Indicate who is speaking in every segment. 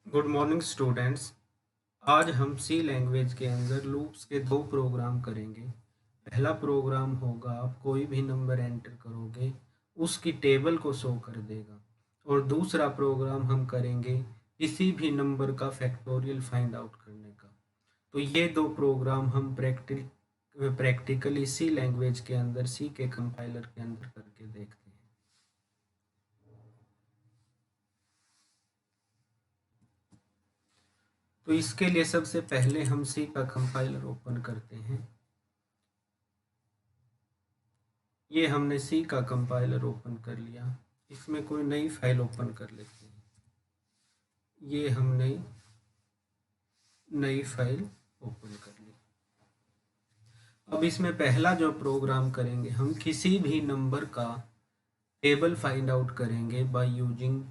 Speaker 1: Good morning students. आज हम सी language के अंदर लूप्स के दो प्रोग्राम करेंगे। पहला प्रोग्राम होगा, आप कोई भी नंबर एंटर करोगे उसकी टेबल को शो कर देगा। और दूसरा प्रोग्राम हम करेंगे किसी भी नंबर का फैक्टोरियल फाइंड आउट करने का। तो ये दो प्रोग्राम हम प्रैक्टिकली सी लैंग्वेज के अंदर, सी के कंपाइलर के अंदर करके देखते हैं। तो इसके लिए सबसे पहले हम सी का कंपाइलर ओपन करते हैं। ये हमने सी का कंपाइलर ओपन कर लिया। इसमें कोई नई फाइल ओपन कर लेते हैं। ये हमने नई फाइल ओपन कर ली। अब इसमें पहला जो प्रोग्राम करेंगे, हम किसी भी नंबर का टेबल फाइंड आउट करेंगे by using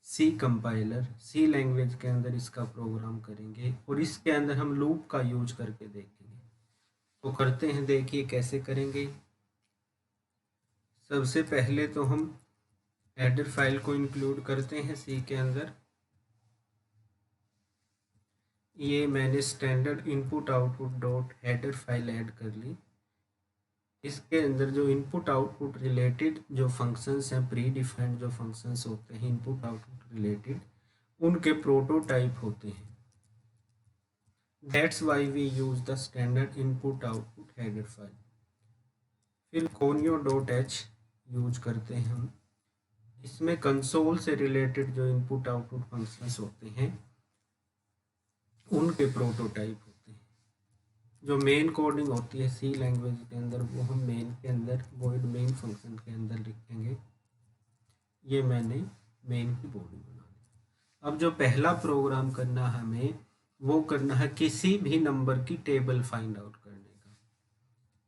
Speaker 1: C compiler. C language के अंदर इसका प्रोग्राम करेंगे और इसके अंदर हम लूप का यूज करके देखेंगे। तो करते हैं, देखिए कैसे करेंगे। सबसे पहले तो हम हेडर फाइल को इंक्लूड करते हैं सी के अंदर। ये मैंने standard input output dot header file add कर ली। इसके अंदर जो इनपुट आउटपुट रिलेटेड जो फंक्शंस हैं, प्री डिफाइंड जो फंक्शंस होते हैं इनपुट आउटपुट रिलेटेड, उनके प्रोटोटाइप होते हैं। That's why we use the standard input output header file. फिर कोनियो डॉट एच यूज करते हैं हम। इसमें कंसोल से रिलेटेड जो इनपुट आउटपुट फंक्शंस होते हैं उनके प्रोटोटाइप होते हैं। जो मेन कोडिंग होती है सी लैंग्वेज के अंदर, वो हम मेन के अंदर वॉइड मेन फंक्शन के अंदर लिखेंगे। ये मैंने मेन की बॉडी बना दी। अब जो पहला प्रोग्राम करना है हमें, वो करना है किसी भी नंबर की टेबल फाइंड आउट करने का।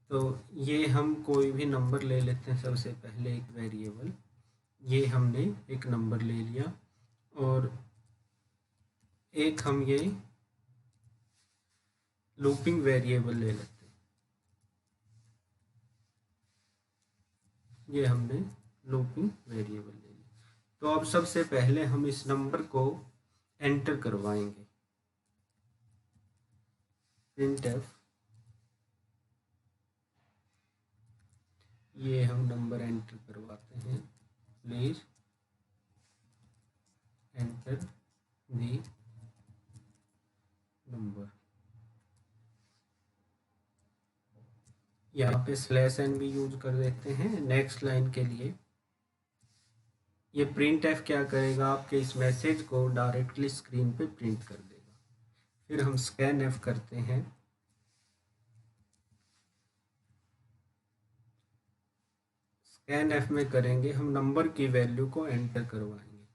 Speaker 1: तो ये हम कोई भी नंबर ले लेते हैं। सबसे पहले एक वेरिएबल, ये हमने एक नंबर ले लिया और एक हम ये लूपिंग वेरिएबल ले लेते हैं। ये हमने लूपिंग वेरिएबल ले लिया। तो अब सबसे पहले हम इस नंबर को एंटर करवाएंगे। printf, ये हम नंबर एंटर करवाते हैं। Please enter the number. यहाँ पे स्लैश एन भी यूज कर देते हैं नेक्स्ट लाइन के लिए। ये प्रिंट एफ क्या करेगा, आपके इस मैसेज को डायरेक्टली स्क्रीन पे प्रिंट कर देगा। फिर हम स्कैन एफ करते हैं। स्कैन एफ में करेंगे, हम नंबर की वैल्यू को एंटर करवाएंगे।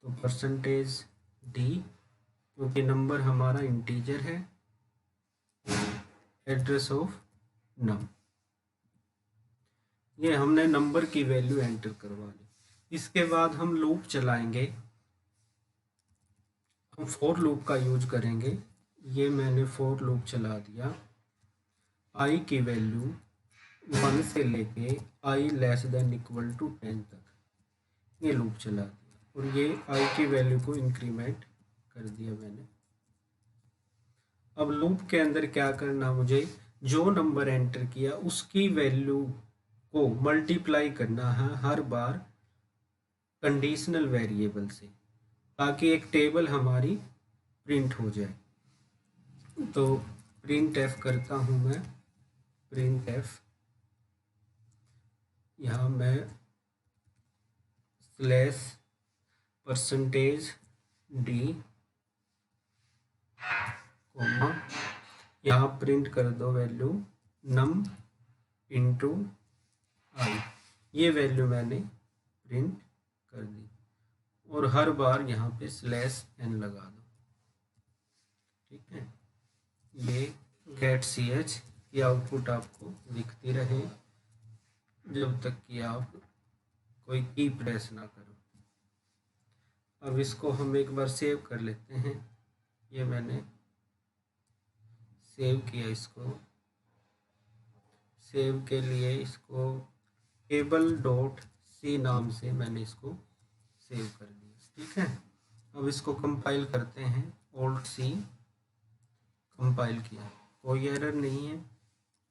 Speaker 1: तो परसेंटेज डी, क्योंकि नंबर हमारा इंटीजर है, एड्रेस ऑफ नम, ये हमने नंबर की वैल्यू एंटर करवा ली। इसके बाद हम लूप चलाएंगे। हम फोर लूप का यूज करेंगे। ये मैंने फोर लूप चला दिया। आई की वैल्यू 1 से लेके आई लेस देन इक्वल टू 10 तक ये लूप चला दिया और ये आई की वैल्यू को इंक्रीमेंट कर दिया मैंने। अब लूप के अंदर क्या करना, मुझे जो नंबर एंटर किया उसकी वैल्यू को मल्टीप्लाई करना है हर बार कंडीशनल वेरिएबल से, ताकि एक टेबल हमारी प्रिंट हो जाए। तो प्रिंट एफ करता हूँ मैं। प्रिंट एफ, यहाँ मैं स्लैश परसेंटेज डी कोमा, यहाँ प्रिंट कर दो वैल्यू नम इंटू आई। ये वैल्यू मैंने प्रिंट कर दी और हर बार यहाँ पे स्लैश एन लगा दो। ठीक है, ये गेट सी एच की आउटपुट आपको दिखती रहे जब तक कि आप कोई की प्रेस ना करो। अब इसको हम एक बार सेव कर लेते हैं। ये मैंने सेव किया। इसको सेव के लिए इसको टेबल डॉट सी नाम से मैंने इसको सेव कर दिया। ठीक है, अब इसको कंपाइल करते हैं, Alt C कंपाइल किया, कोई एरर नहीं है,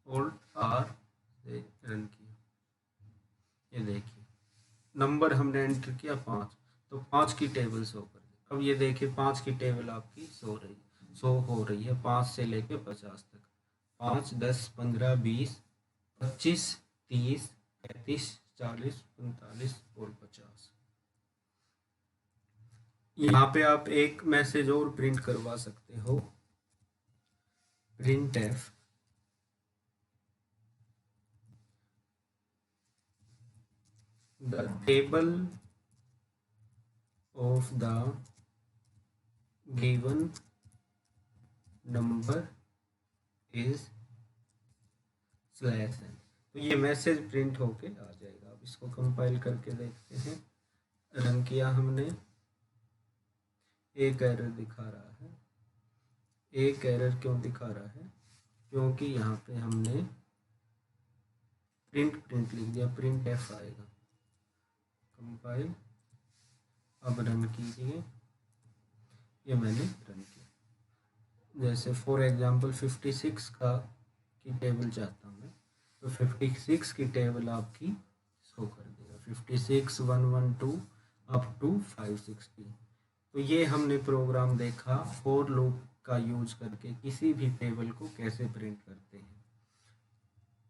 Speaker 1: Alt R से रन किया, ये देखिए नंबर हमने एंटर किया 5, तो 5 की टेबल शो कर दी। अब ये देखिए 5 की टेबल आपकी शो हो रही है 5 से लेके 50 तक, 5, 10, 15, 20, 25, 30, 35, 40, 45 और 50। यहाँ पे आप एक मैसेज और प्रिंट करवा सकते हो, print F the table of the given number is /n। तो ये मैसेज प्रिंट होके आ जाएगा। अब इसको कंपाइल करके देखते हैं, रन किया हमने, एक एरर दिखा रहा है। एक एरर क्यों दिखा रहा है? क्योंकि यहाँ पे हमने प्रिंट लिख दिया, प्रिंट एफ आएगा। कंपाइल, अब रन कीजिए, ये मैंने रन किया। जैसे फॉर एग्जांपल 56 की टेबल चाहता हूँ मैं, तो 56 की टेबल आपकी शो कर देगा, 56, 112 अप टू 560। तो ये हमने प्रोग्राम देखा फॉर लूप का यूज करके किसी भी टेबल को कैसे प्रिंट करते हैं।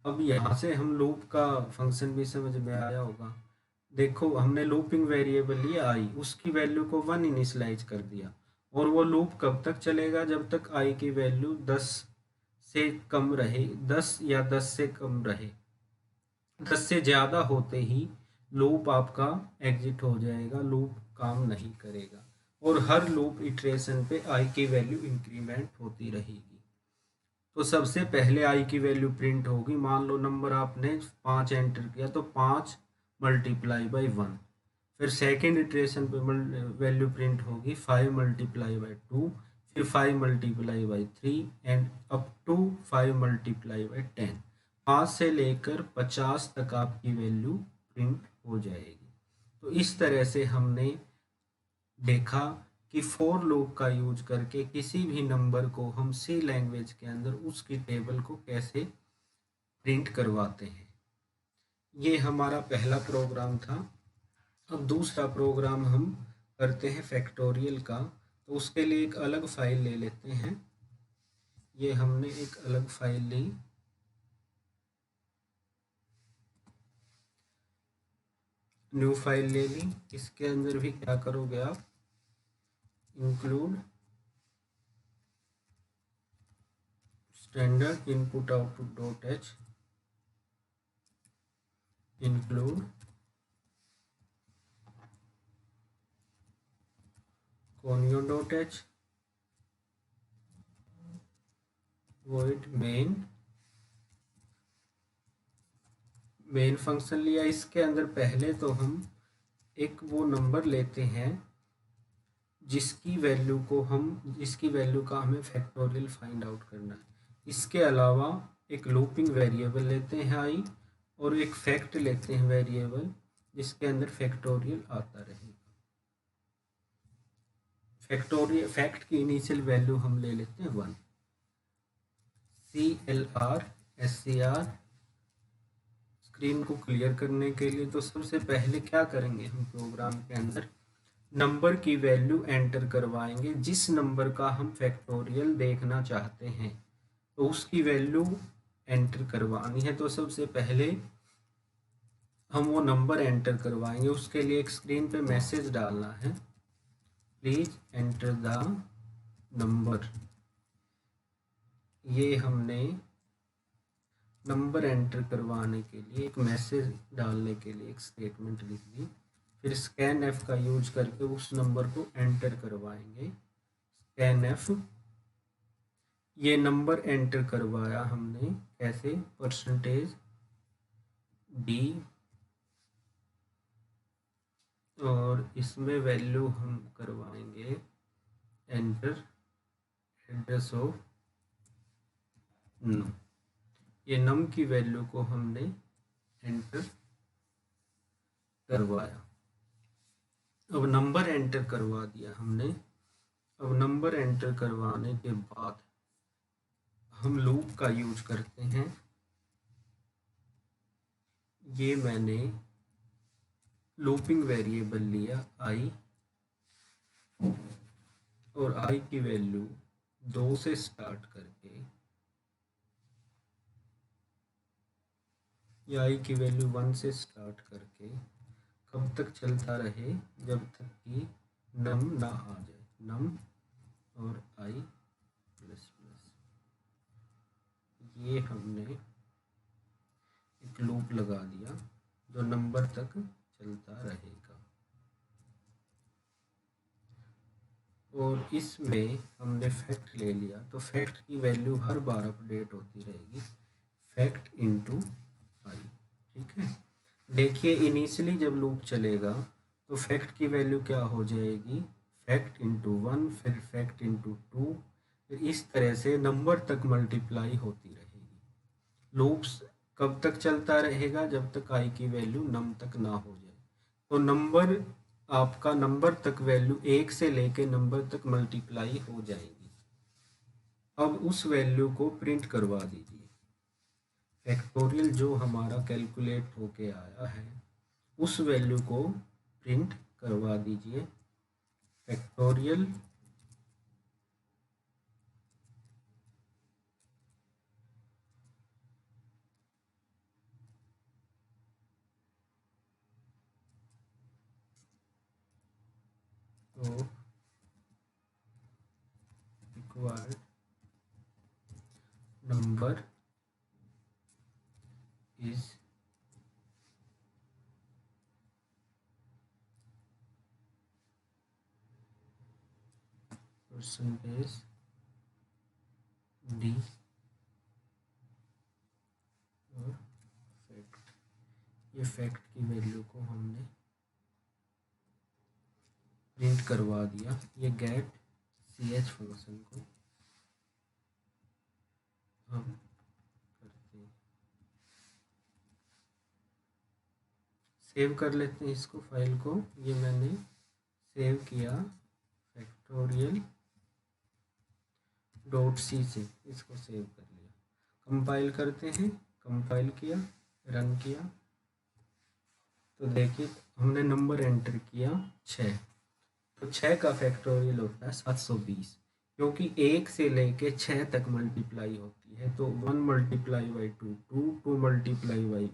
Speaker 1: अब यहाँ से हम लूप का फंक्शन भी समझ में आया होगा। देखो हमने लूपिंग वेरिएबल लिया आई, उसकी वैल्यू को 1 इनिशियलाइज कर दिया, और वो लूप कब तक चलेगा? जब तक आई की वैल्यू 10 से कम रहे, 10 या 10 से कम रहे। 10 से ज़्यादा होते ही लूप आपका एग्जिट हो जाएगा, लूप काम नहीं करेगा, और हर लूप इटरेशन पे आई की वैल्यू इंक्रीमेंट होती रहेगी। तो सबसे पहले आई की वैल्यू प्रिंट होगी। मान लो नंबर आपने 5 एंटर किया, तो 5 मल्टीप्लाई बाई 1। फिर सेकेंड इटरेशन पे वैल्यू प्रिंट होगी 5 मल्टीप्लाई बाई 2, फिर 5 multiply by 3 and up to 5 multiply by 10। 5 से लेकर 50 तक आपकी वैल्यू प्रिंट हो जाएगी। तो इस तरह से हमने देखा कि फॉर लूप का यूज करके किसी भी नंबर को हम सी लैंग्वेज के अंदर उसकी टेबल को कैसे प्रिंट करवाते हैं। ये हमारा पहला प्रोग्राम था। अब दूसरा प्रोग्राम हम करते हैं फैक्टोरियल का, तो उसके लिए एक अलग फाइल ले लेते हैं। ये हमने एक अलग फाइल ली, न्यू फाइल ले ली। इसके अंदर भी क्या करोगे आप? Include standard input output dot H, include conio dot H, void main function लिया। इसके अंदर पहले तो हम एक वो नंबर लेते हैं जिसकी वैल्यू का हमें फैक्टोरियल फाइंड आउट करना है। इसके अलावा एक लूपिंग वेरिएबल लेते हैं आई, और एक फैक्ट लेते हैं वेरिएबल जिसके अंदर फैक्टोरियल आता रहेगा। फैक्ट की इनिशियल वैल्यू हम ले लेते हैं 1। CLR स्क्रीन को क्लियर करने के लिए तो सबसे पहले क्या करेंगे, हम प्रोग्राम के अंदर नंबर की वैल्यू एंटर करवाएंगे जिस नंबर का हम फैक्टोरियल देखना चाहते हैं, तो उसकी वैल्यू एंटर करवानी है। तो सबसे पहले हम वो नंबर एंटर करवाएंगे। उसके लिए एक स्क्रीन पे मैसेज डालना है, प्लीज एंटर द नंबर। ये हमने नंबर एंटर करवाने के लिए एक मैसेज डालने के लिए एक स्टेटमेंट लिख दी। फिर स्कैन एफ का यूज करके उस नंबर को एंटर करवाएंगे, स्कैन एफ। ये नंबर एंटर करवाया हमने कैसे? %d, और इसमें वैल्यू हम करवाएंगे एंटर एड्रेस ऑफ नम। ये नम की वैल्यू को हमने एंटर करवाया। अब नंबर एंटर करवा दिया हमने। अब नंबर एंटर करवाने के बाद हम लूप का यूज करते हैं। ये मैंने लूपिंग वेरिएबल लिया आई, और आई की वैल्यू 2 से स्टार्ट करके, या आई की वैल्यू 1 से स्टार्ट करके कब तक चलता रहे, जब तक कि नम ना आ जाए। नम और आई प्लस प्लस, ये हमने एक लूप लगा दिया जो नंबर तक चलता रहेगा। और इसमें हमने फैक्ट ले लिया, तो फैक्ट की वैल्यू हर बार अपडेट होती रहेगी, फैक्ट इंटू आई। ठीक है, देखिए इनिशियली जब लूप चलेगा तो फैक्ट की वैल्यू क्या हो जाएगी, फैक्ट इंटू 1, फिर फैक्ट इंटू 2, फिर इस तरह से नंबर तक मल्टीप्लाई होती रहेगी। लूप्स कब तक चलता रहेगा, जब तक आई की वैल्यू नम तक ना हो जाए। तो नंबर, आपका नंबर तक वैल्यू 1 से लेके नंबर तक मल्टीप्लाई हो जाएगी। अब उस वैल्यू को प्रिंट करवा दीजिए। फैक्टोरियल जो हमारा कैलकुलेट होके आया है उस वैल्यू को प्रिंट करवा दीजिए। Factorial of required number is percentage D और फैक्ट। ये फैक्ट की वैल्यू को हमने प्रिंट करवा दिया। ये गेट ch फंक्शन को हम करते हैं, सेव कर लेते हैं इसको, फाइल को। ये मैंने सेव किया फैक्टोरियल .c से, इसको सेव कर लिया। कंपाइल करते हैं, कंपाइल किया, रन किया, तो देखिए हमने नंबर एंटर किया 6। तो 6 का फैक्टोरियल होता है 720, क्योंकि 1 से लेके 6 तक मल्टीप्लाई होती है। तो 1 multiply by 2 2, 2 multiply by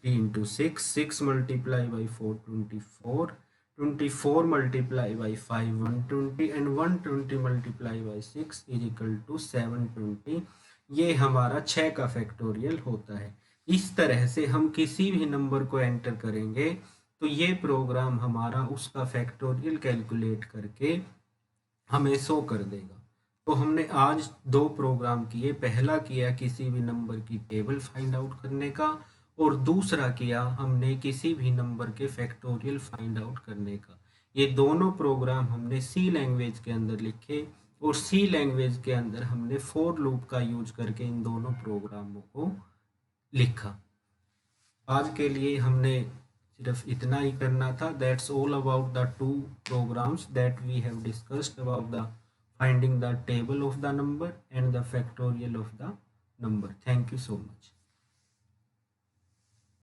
Speaker 1: 3 into 6, 6 multiply by 4 24, 24 multiply by 5 120, and 120 multiply by 6 is equal to 720। ये हमारा 6 का फैक्टोरियल होता है। इस तरह से हम किसी भी नंबर को एंटर करेंगे तो ये प्रोग्राम हमारा उसका फैक्टोरियल कैलकुलेट करके हमें शो कर देगा। तो हमने आज 2 प्रोग्राम किए। पहला किया किसी भी नंबर की टेबल फाइंड आउट करने का, और दूसरा किया हमने किसी भी नंबर के फैक्टोरियल फाइंड आउट करने का। ये दोनों प्रोग्राम हमने सी लैंग्वेज के अंदर लिखे, और सी लैंग्वेज के अंदर हमने फॉर लूप का यूज करके इन दोनों प्रोग्रामों को लिखा। आज के लिए हमने सिर्फ इतना ही करना था। That's all about the 2 programs that we have discussed about the finding the table of the number and the factorial of the number. Thank you so much.